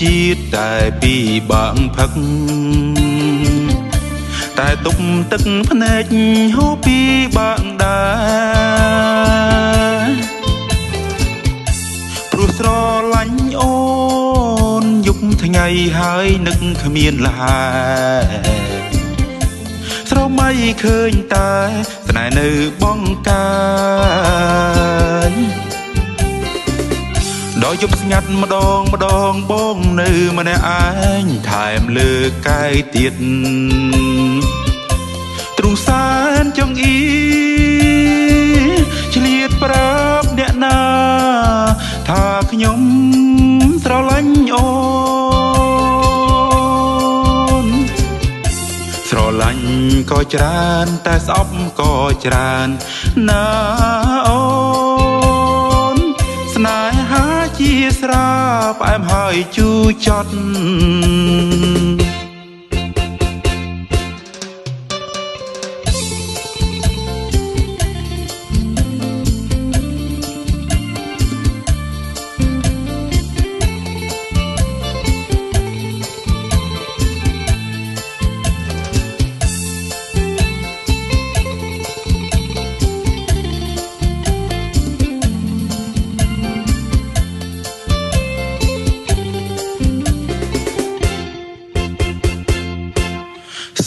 ជាតិតែពីបាក់ផឹកតែទុកទឹកភ្នែកហូរពីបាក់ដែរព្រោះស្រឡាញ់អូនយប់ថ្ងៃហើយនឹកគ្មានលហែស្រមៃឃើញតែស្នេហ៍នៅបងកាយដល់យប់ស្ងាត់ម្ដងបងនៅម្នាក់ឯងថែមលើកាយទៀតទ្រូងសែនចង្អៀឆ្លៀតប្រាប់អ្នកណាថាខ្ញុំស្រឡាញ់អូនស្រឡាញ់ក៏ច្រើនតែស្អប់ក៏ច្រើនណាអូនស្នេហាជាស្រាផ្អែមហើយជូរចត់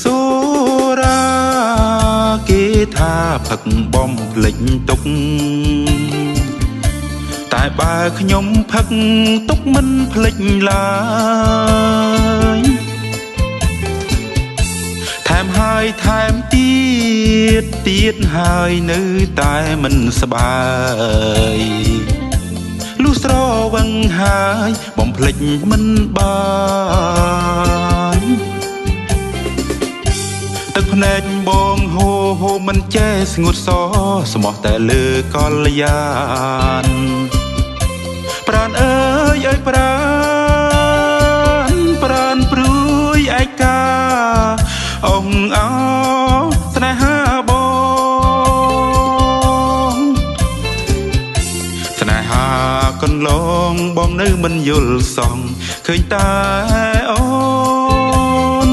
សូរាគេថាផឹកបំភ្លេចទុកតែបើខ្ញុំផឹកទុកមិនភ្លេចឡើយថែមហើយថែមទៀតហើយនៅតែមិនស្បាយលុះស្រវឹងហើយបំភ្លេចមិនបានទឹកភ្នែកបងហូរមិនចេះស្ងួតសស្មោះតែលើកល្យានប្រានអើយប្រានព្រួយឯកាអងអោស្នេហាបងស្នេហាកន្លងបងនៅមិនយល់សងឃើញតែអូន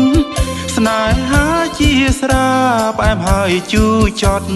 ស្នេហាជាស្រាផ្អែមហើយជូរចត់